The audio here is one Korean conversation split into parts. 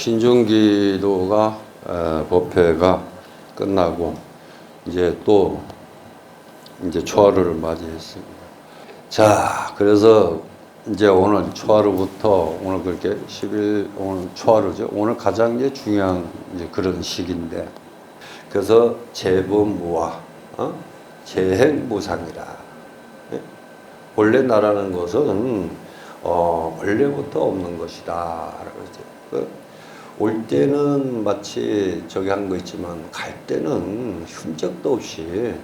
신중기도가 법회가 끝나고 이제 또 이제 초하루를 맞이했습니다. 자, 그래서 이제 오늘 초하루부터 오늘 그렇게 10일 오늘 초하루죠. 오늘 가장 이제 중요한 이제 그런 시기인데, 그래서 재범무화, 재행무상이라. 예? 본래 나라는 것은 원래부터 없는 것이다. 올 때는 마치 저기 한 거 있지만 갈 때는 흉적도 없이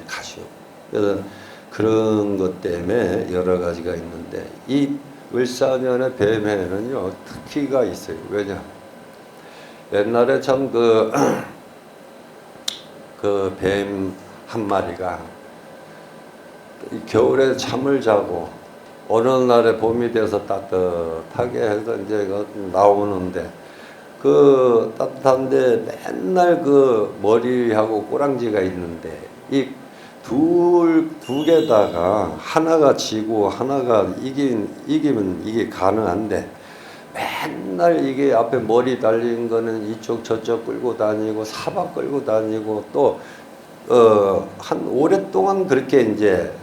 가시오. 그래서 그런 것 때문에 여러 가지가 있는데, 이 을사년의 뱀해는요 특기가 있어요. 왜냐? 옛날에 참 그 뱀 한 마리가 겨울에 잠을 자고 어느 날에 봄이 돼서 따뜻하게 해서 이제 나오는데, 그 따뜻한데 맨날 그 머리하고 꼬랑지가 있는데, 이 두 개다가 하나가 지고 하나가 이기면 이게 가능한데, 맨날 이게 앞에 머리 달린 거는 이쪽 저쪽 끌고 다니고 사박 끌고 다니고 또 한 오랫동안 그렇게 이제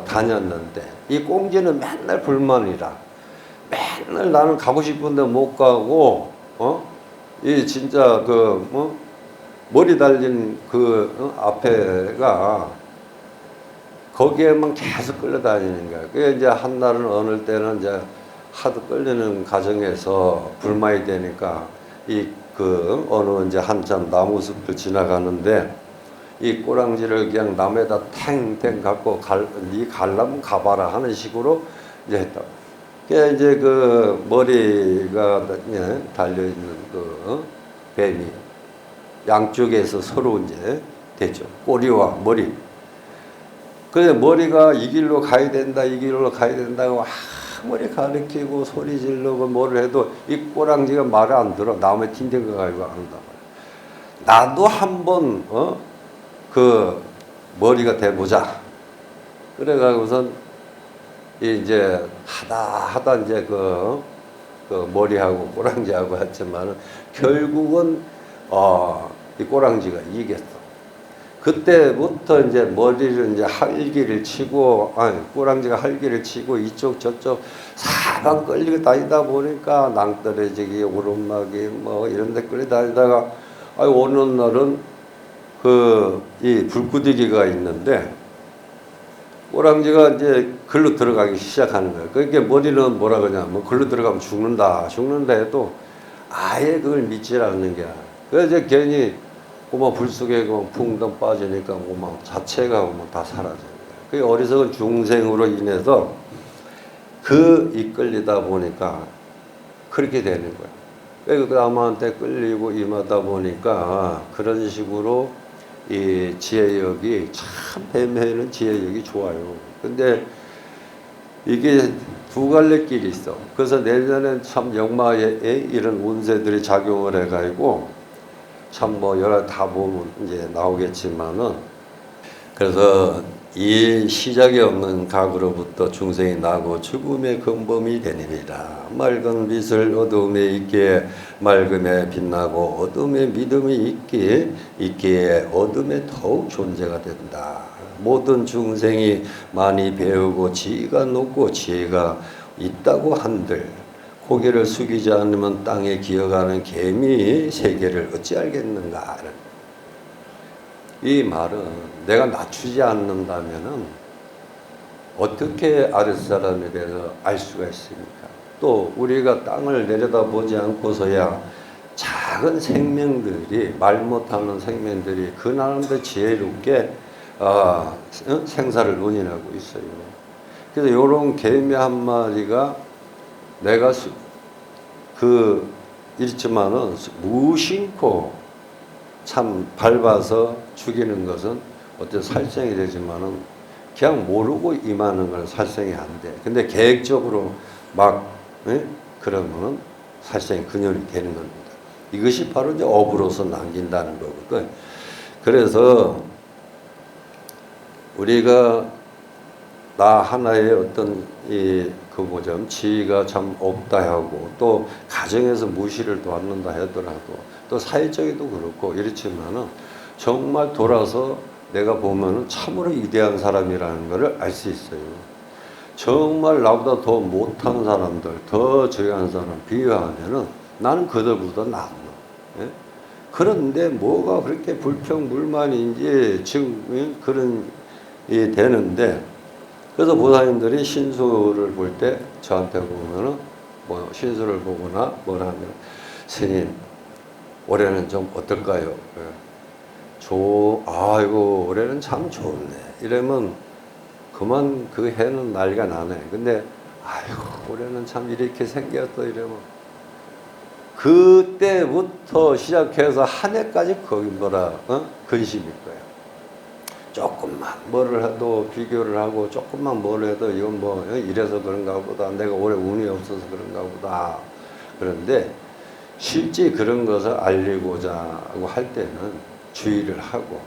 다녔는데, 이 꽁지는 맨날 불만이라 맨날 나는 가고 싶은데 못 가고 이 진짜 머리 달린 앞에가 거기에만 계속 끌려다니는 거야. 그게 이제 한 날은 어느 때는 이제 하도 끌리는 과정에서 불만이 되니까 어느 이제 한참 나무숲을 지나가는데 이 꼬랑지를 그냥 남에다 탱탱 갖고 네 갈라면 가봐라 하는 식으로 이제 했다. 그게 이제 머리가 달려있는 뱀이 양쪽에서 서로 이제 됐죠. 꼬리와 머리. 그래 머리가 이 길로 가야 된다, 이 길로 가야 된다고 아무리 가르치고 소리 지르고 뭐를 해도 이 꼬랑지가 말을 안 들어. 남의 틴팅 가가지고 안 한단 말이야. 나도 한번 머리가 돼보자. 그래가지고선 이제 하다 이제 머리하고 꼬랑지하고 했지만은 결국은 이 꼬랑지가 이겼어. 그때부터 이제 머리를 이제 할기를 치고, 꼬랑지가 할기를 치고 이쪽 저쪽 사방 끌리고 다니다 보니까 낭떠러지기, 오르막이 뭐 이런 데 끌려 다니다가 어느 날은 이 불구디기가 있는데 꼬랑지가 이제 글로 들어가기 시작하는 거예요. 그러니까 머리는 뭐라 그러냐면 글로 들어가면 죽는다 해도 아예 그걸 믿지 않는 게. 그래서 이제 괜히 불 속에 풍덩 빠지니까 자체가 다 사라져요. 그 어리석은 중생으로 인해서 이끌리다 보니까 그렇게 되는 거예요. 그 남한테 끌리고 임하다 보니까 그런 식으로 이 지혜력이 참 뱀해는 지혜력이 좋아요. 근데 이게 두 갈래 길이 있어. 그래서 내년엔 참 역마에 이런 운세들이 작용을 해가지고 참 여러 다 보면 이제 나오겠지만은, 그래서 이 시작이 없는 각으로부터 중생이 나고 죽음의 근범이 되느니라. 맑은 빛을 어둠에 있기에 맑음에 빛나고 어둠에 믿음이 있기에 어둠에 더욱 존재가 된다. 모든 중생이 많이 배우고 지위가 높고 지혜가 있다고 한들 고개를 숙이지 않으면 땅에 기어가는 개미 세계를 어찌 알겠는가. 이 말은 내가 낮추지 않는다면은 어떻게 아랫사람에 대해서 알 수가 있습니까? 또 우리가 땅을 내려다보지 않고서야 작은 생명들이, 말 못하는 생명들이 그 나름대로 지혜롭게 생사를 운인하고 있어요. 그래서 이런 개미 한 마리가 내가 있지만은 무심코 참 밟아서 죽이는 것은 어떤 살생이 되지만은 그냥 모르고 임하는 건 살생이 안 돼. 근데 계획적으로 그러면은 살생이 근현이 되는 겁니다. 이것이 바로 이제 업으로서 남긴다는 거거든. 그래서 우리가 나 하나의 어떤 그 뭐죠 지위가 참 없다 하고 또 가정에서 무시를 받는다 하더라도 또 사회적에도 그렇고 이렇지만은 정말 돌아서 내가 보면은 참으로 위대한 사람이라는 것을 알 수 있어요. 정말 나보다 더 못한 사람들, 더 저기한 사람 비교하면은 나는 그들보다 낫노. 예? 그런데 뭐가 그렇게 불평불만인지 지금 그런 되는데 그래서 보살님들이 신수를 볼 때 저한테 보면은 뭐 신수를 보거나 뭐라 하면 스님 올해는 좀 어떨까요? 아이고 올해는 참 좋네. 이러면 그만 그 해는 난리가 나네. 근데 아이고 올해는 참 이렇게 생겼어 이러면 그때부터 시작해서 한 해까지 거기 근심일 거예요. 조금만 뭐를 해도 비교를 하고 조금만 뭘 해도 이건 뭐 이래서 그런가 보다 내가 올해 운이 없어서 그런가 보다. 그런데 실제 그런 것을 알리고자 하고 할 때는 주의를 하고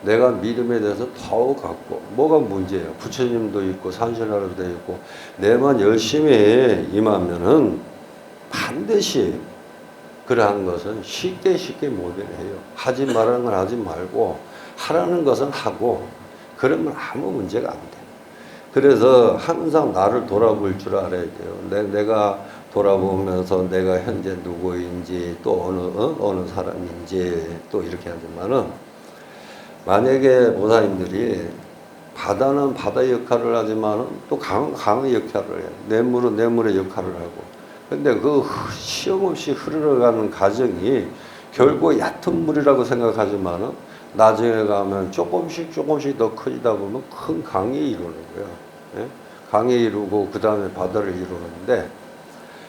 내가 믿음에 대해서 더욱 갖고 뭐가 문제예요. 부처님도 있고 산신하루도 있고 내만 열심히 임하면은 반드시 그러한 것은 쉽게 못 해요. 하지 말라는 건 하지 말고 하라는 것은 하고 그러면 아무 문제가 안 돼. 그래서 항상 나를 돌아볼 줄 알아야 돼요. 내가 돌아보면서 내가 현재 누구인지 또 어느 사람인지 또 이렇게 하지만은 만약에 보살님들이 바다는 바다 역할을 하지만은 또 강의 역할을 해요. 뇌물은 뇌물의 역할을 하고. 근데 그 시험없이 흐르러가는 과정이 결국 얕은 물이라고 생각하지만은 나중에 가면 조금씩 더 커지다 보면 큰 강이 이루는 거예요. 예? 강이 이루고 그 다음에 바다를 이루는데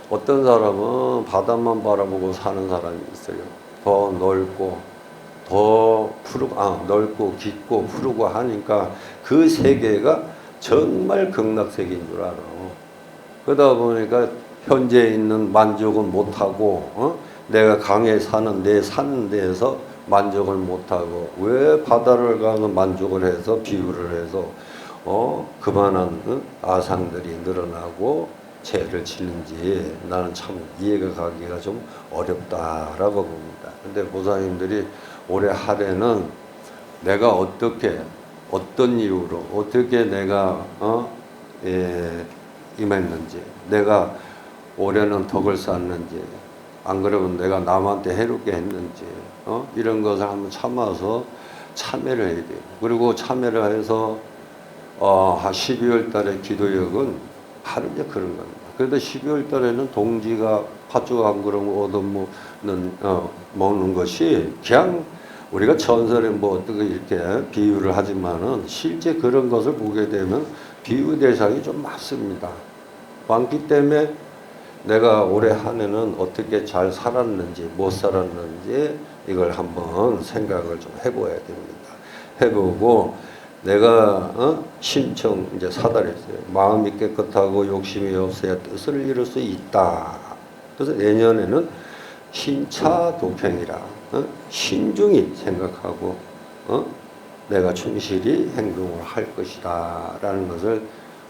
어떤 사람은 바다만 바라보고 사는 사람이 있어요. 더 넓고 넓고 깊고 푸르고 하니까 그 세계가 정말 극락세계인 줄 알아. 그러다 보니까 현재 있는 만족은 못하고 내가 강에 사는 데에서 만족을 못하고 왜 바다를 가면 만족을 해서 비유를 해서 그만한 아상들이 늘어나고 죄를 지는지 나는 참 이해가 가기가 좀 어렵다라고 봅니다. 근데 보살님들이 올해 하래는 내가 어떤 이유로 어떻게 내가 임했는지 내가 올해는 덕을 쌓았는지 안 그러면 내가 남한테 해롭게 했는지 이런 것을 한번 참아서 참여를 해야 돼요. 그리고 참여를 해서 한 12월 달에 기도역은 바로 이제 그런 겁니다. 그래도 12월 달에는 동지가 팥죽 한 그릇 먹는 것이 그냥 우리가 전설에 뭐 어떻게 이렇게 비유를 하지만은 실제 그런 것을 보게 되면 비유 대상이 좀 많습니다. 많기 때문에 내가 올해 한 해는 어떻게 잘 살았는지 못 살았는지 이걸 한번 생각을 좀 해봐야 됩니다. 해보고 내가 신청 이제 사달했어요. 마음이 깨끗하고 욕심이 없어야 뜻을 이룰 수 있다. 그래서 내년에는 신차 도평이라 신중히 생각하고 내가 충실히 행동을 할 것이다 라는 것을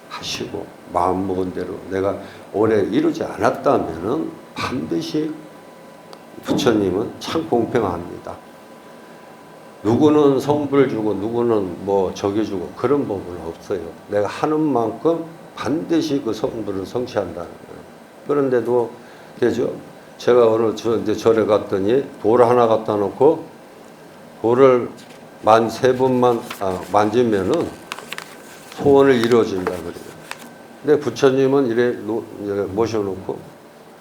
하시고 마음먹은 대로 내가 올해 이루지 않았다면은 반드시 부처님은 참 공평합니다. 누구는 성불 주고 누구는 뭐 저기 주고 그런 법은 없어요. 내가 하는 만큼 반드시 그 성불을 성취한다는 거예요. 그런데도 되죠. 제가 오늘 절에 갔더니 돌 하나 갖다 놓고 돌을 세 번만 만지면은 소원을 이루어진다 그래요. 근데 부처님은 이래 모셔놓고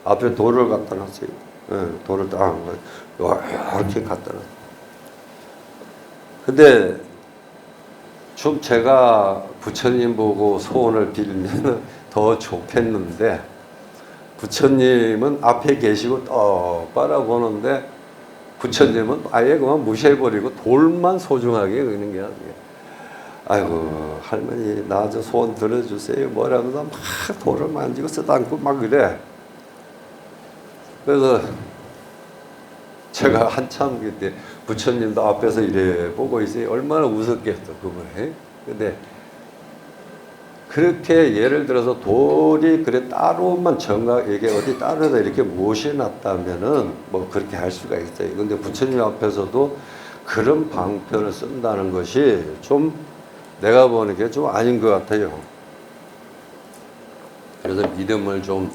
앞에 돌을 갖다 놨어요. 네, 돌을 이렇게 갖다 놨어요. 근데 좀 제가 부처님 보고 소원을 빌면 더 좋겠는데 부처님은 앞에 계시고 바라보는데 부처님은 아예 그만 무시해버리고 돌만 소중하게 그러는 게 아니에요. 아이고 할머니 나 저 소원 들어주세요 뭐라면서 막 돌을 만지고 쓰다듬고 막 그래. 그래서 제가 한참 그때 부처님도 앞에서 이래 보고 있어요. 얼마나 웃었겠어 그분에. 근데 그렇게 예를 들어서 돌이 그래 따로만 이게 어디 따로다 이렇게 모셔놨다면은 뭐 그렇게 할 수가 있어요. 근데 부처님 앞에서도 그런 방편을 쓴다는 것이 좀 내가 보는 게 좀 아닌 것 같아요. 그래서 믿음을 좀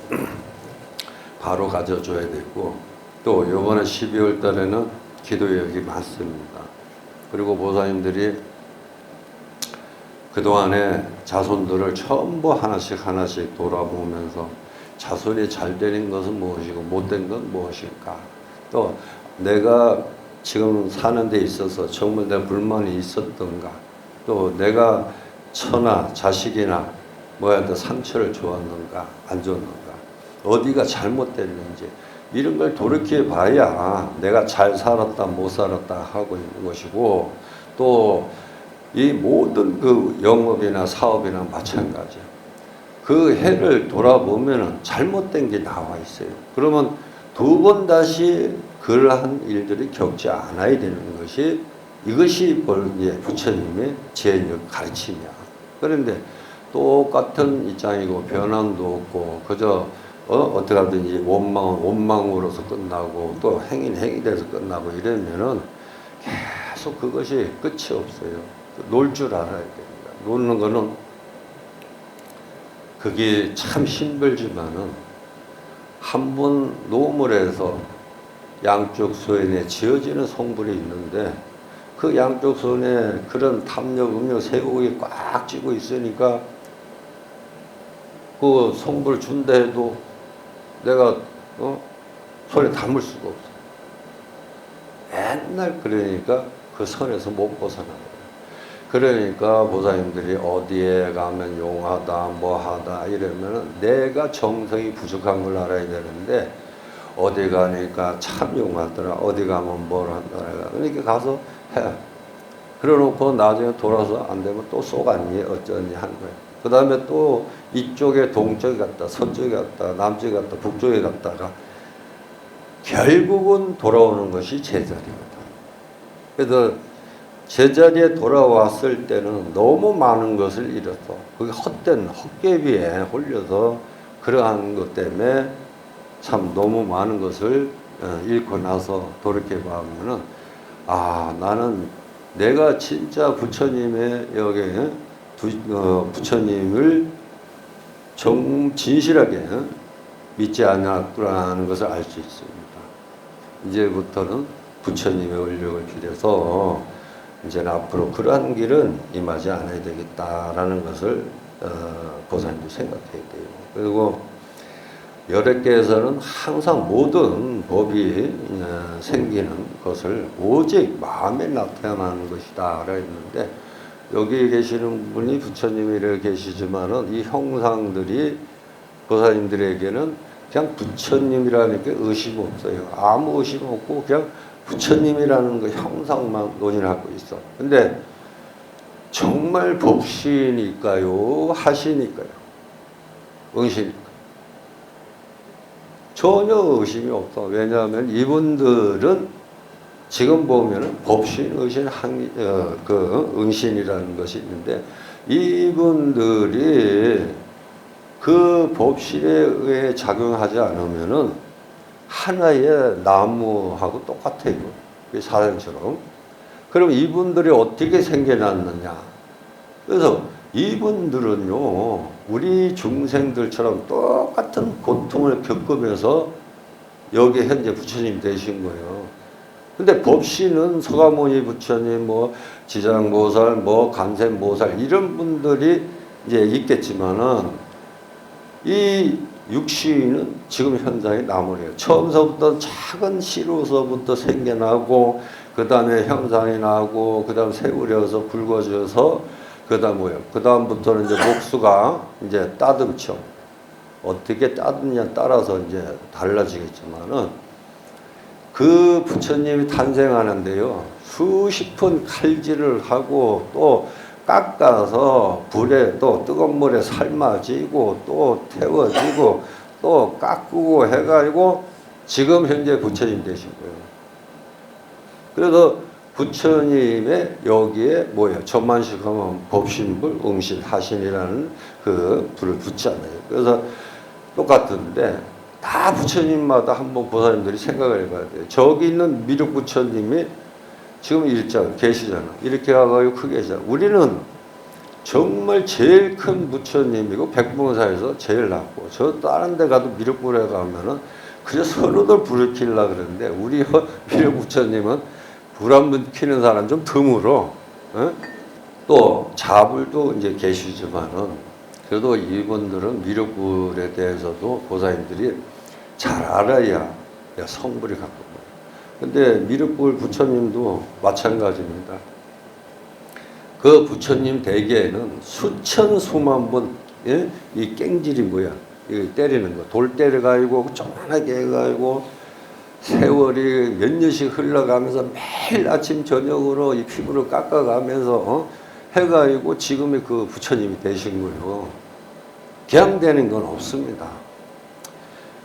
바로 가져줘야 되고, 또 이번에 12월 달에는 기도여행이 많습니다. 그리고 보사님들이 그동안에 자손들을 전부 하나씩 돌아보면서 자손이 잘 되는 것은 무엇이고 못된 건 무엇일까, 또 내가 지금 사는 데 있어서 정말 내 불만이 있었던가, 또 내가 처나 자식이나 뭐한테 상처를 주었는가 안 줬는가, 어디가 잘못됐는지 이런 걸 돌이켜 봐야 내가 잘 살았다 못 살았다 하고 있는 것이고, 또 이 모든 그 영업이나 사업이나 마찬가지야. 그 해를 돌아보면은 잘못된 게 나와 있어요. 그러면 두 번 다시 그러한 일들이 겪지 않아야 되는 것이, 이것이 이제 부처님의 제일 가르침이야. 그런데 똑같은 입장이고 변함도 없고 그저 어떻게 하든지 원망으로서 끝나고 또 행위 돼서 끝나고 이러면은 계속 그것이 끝이 없어요. 놀 줄 알아야 됩니다. 노는 거는 그게 참 힘들지만은 한 번 노을 해서 양쪽 손에 지어지는 성불이 있는데, 그 양쪽 손에 그런 탐욕, 음욕, 세곡이 꽉 쥐고 있으니까 그 성불 준다 해도 내가 손에 담을 수가 없어. 맨날 그러니까 그 선에서 못 벗어나요. 그러니까 보사님들이 어디에 가면 용하다 뭐하다 이러면은 내가 정성이 부족한 걸 알아야 되는데, 어디 가니까 참 용하더라, 어디 가면 뭘 한다라, 그러니까 가서 해. 그러놓고 나중에 돌아서 안 되면 또 쏘갔니 어쩌니 한 거예요. 그 다음에 또 이쪽에 동쪽에 갔다 서쪽에 갔다 남쪽에 갔다 북쪽에 갔다가 결국은 돌아오는 것이 제자리거든. 그래서 제자리에 돌아왔을 때는 너무 많은 것을 잃었어. 그게 헛된 헛개비에 홀려서 그러한 것 때문에 참 너무 많은 것을 잃고 나서 돌이켜보면은, 아, 나는 내가 진짜 부처님의 여기에 부처님을 진실하게 믿지 않았구나라는 것을 알 수 있습니다. 이제부터는 부처님의 원력을 빌려서 이제는 앞으로 그러한 길은 임하지 않아야 되겠다라는 것을 보사님도 생각해야 돼요. 그리고 열애계에서는 항상 모든 법이 생기는 것을 오직 마음에 나타나는 것이다 라고 했는데, 여기 계시는 분이 부처님이 계시지만은 이 형상들이 보사님들에게는 그냥 부처님이라는 게 의심 없어요. 아무 의심 없고 그냥 부처님이라는 그 형상만 논의를 하고 있어. 근데 정말 법신일까요? 하시니까요? 응시니까? 전혀 의심이 없어. 왜냐하면 이분들은 지금 보면은 법신, 의신, 응신이라는 것이 있는데, 이분들이 그 법신에 의해 작용하지 않으면은 하나의 나무하고 똑같아요. 사람처럼. 그럼 이분들이 어떻게 생겨났느냐? 그래서 이분들은요, 우리 중생들처럼 똑같은 고통을 겪으면서 여기 현재 부처님 되신 거예요. 근데 법신은 서가모니 부처님, 지장보살, 간센보살 이런 분들이 이제 있겠지만은, 이 육신은 지금 현상이 나무래요. 처음서부터 작은 씨로서부터 생겨나고, 그 다음에 형상이 나고, 그 다음 새우려서 붉어져서, 그 다음 뭐예요? 그 다음부터는 이제 목수가 이제 따듬죠. 어떻게 따듬냐에 따라서 이제 달라지겠지만은, 그 부처님이 탄생하는데요, 수십 번 칼질을 하고 또 깎아서 불에 또 뜨거운 물에 삶아지고 또 태워지고 또 깎고 해가지고 지금 현재 부처님 되신 거예요. 그래서 부처님의 여기에 뭐예요? 전만식하면 법신불, 응신, 하신이라는 그 불을 붙잖아요. 그래서 똑같은데 다 부처님마다 한번 보살님들이 생각을 해봐야 돼요. 저기 있는 미륵 부처님이 지금 일자 계시잖아. 이렇게 가가지고 크게 계시잖아. 우리는 정말 제일 큰 부처님이고 백봉사에서 제일 낮고 저 다른 데 가도 미륵불에 가면은 그저 서로들 불을 켜려고 그러는데 우리 미륵 부처님은 불 한 번 켜는 사람 좀 드물어. 또 자불도 이제 계시지만은 그래도 이분들은 미륵불에 대해서도 보살님들이 잘 알아야 성불이 갖고 있어요. 근데 미륵불 부처님도 마찬가지입니다. 그 부처님 대계에는 수천 수만 번, 예? 이 깽질이 뭐야? 이 때리는 거. 돌 때려가지고, 조그만하게 해가지고, 세월이 몇 년씩 흘러가면서 매일 아침, 저녁으로 이 피부를 깎아가면서, 해가지고 지금의 그 부처님이 되신 거예요. 그냥 되는 건 없습니다.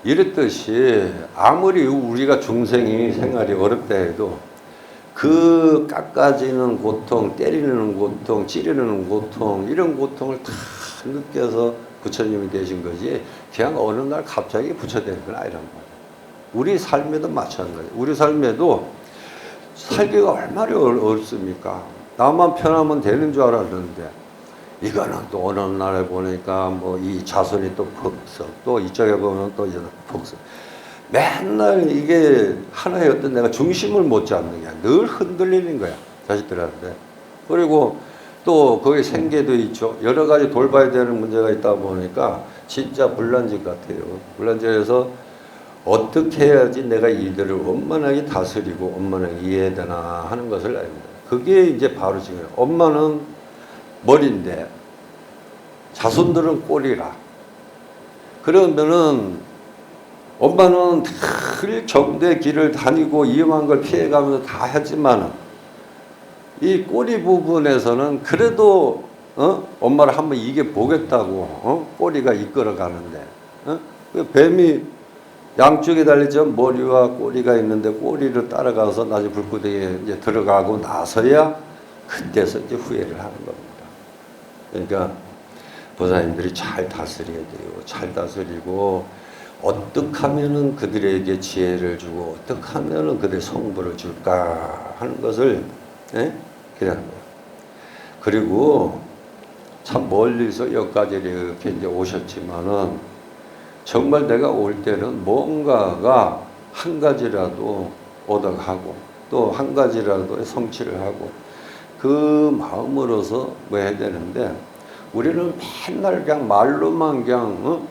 이랬듯이, 아무리 우리가 중생이 생활이 어렵다 해도, 그 깎아지는 고통, 때리는 고통, 찌르는 고통, 이런 고통을 다 느껴서 부처님이 되신 거지, 그냥 어느 날 갑자기 부처 되는 건 아니란 말이에요. 우리 삶에도 마찬가지예요. 우리 삶에도 살기가 얼마나 어렵습니까? 나만 편하면 되는 줄 알았는데, 이거는 또 어느 날에 보니까 뭐 이 자손이 또 폭석, 또 이쪽에 보면 또 폭석. 맨날 이게 하나였던 내가 중심을 못 잡는 거야. 늘 흔들리는 거야. 자식들한테. 그리고 또 거기 생계도 있죠. 여러 가지 돌봐야 되는 문제가 있다 보니까 진짜 불난집 같아요. 불난집에서 어떻게 해야지 내가 이들을 원만하게 다스리고 원만하게 이해해야 되나 하는 것을 압니다. 그게 이제 바로 지금 엄마는 머리인데 자손들은 꼬리라. 그러면은 엄마는 늘 정대 길을 다니고 위험한 걸 피해가면서 다 했지만 이 꼬리 부분에서는 그래도 엄마를 한번 이겨보겠다고 꼬리가 이끌어 가는데 그 뱀이 양쪽에 달리죠. 머리와 꼬리가 있는데 꼬리를 따라가서 나중에 불구덩이에 이제 들어가고 나서야 그때서 이제 후회를 하는 겁니다. 그러니까 보살님들이 잘 다스려야 돼요. 잘 다스리고 어떻게 하면은 그들에게 지혜를 주고 어떻게 하면은 그들의 성불을 줄까 하는 것을 그냥 거예요. 그리고 참 멀리서 여기까지 이렇게 이제 오셨지만은 정말 내가 올 때는 뭔가가 한 가지라도 얻어가고 또 한 가지라도 성취를 하고 그 마음으로서 뭐 해야 되는데 우리는 맨날 그냥 말로만 그냥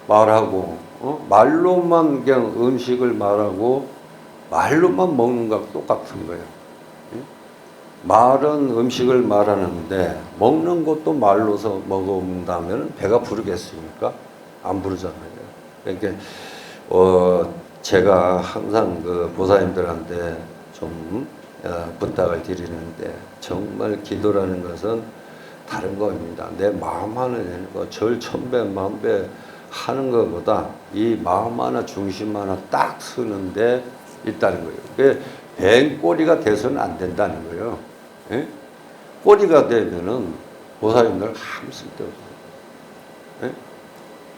말하고 말로만 그냥 음식을 말하고 말로만 먹는 거하고 똑같은 거예요. 말은 음식을 말하는데 먹는 것도 말로서 먹는다면 배가 부르겠습니까? 안 부르잖아요. 그러니까 제가 항상 그 보살님들한테 좀 부탁을 드리는데 정말 기도라는 것은 다른 겁니다. 내 마음 하나 내는 거 절 천배 만배 하는 것보다 이 마음 하나 중심 하나 딱 쓰는데 있다는 거예요. 그게 뱀 꼬리가 돼서는 안 된다는 거예요. 예? 꼬리가 되면은 보살님들 아무 쓸데없어요. 예?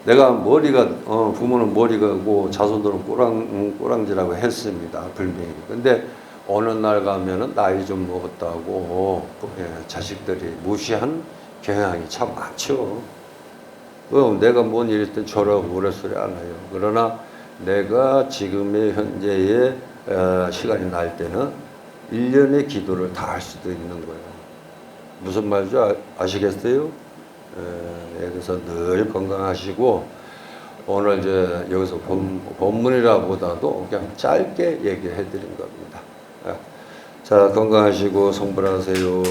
내가 머리가 부모는 머리가고 자손들은 꼬랑지라고 했습니다. 불명이. 근데 어느 날 가면은 나이 좀 먹었다고 자식들이 무시한 경향이 참 많죠. 내가 뭔 일 있든 저라고 오래 소리 안 해요. 그러나 내가 지금의 현재의 시간이 날 때는 1년의 기도를 다 할 수도 있는 거예요. 무슨 말인지 아시겠어요? 그래서 늘 건강하시고 오늘 이제 여기서 본문이라 보다도 그냥 짧게 얘기해 드린 겁니다. 자, 건강하시고 성불하세요.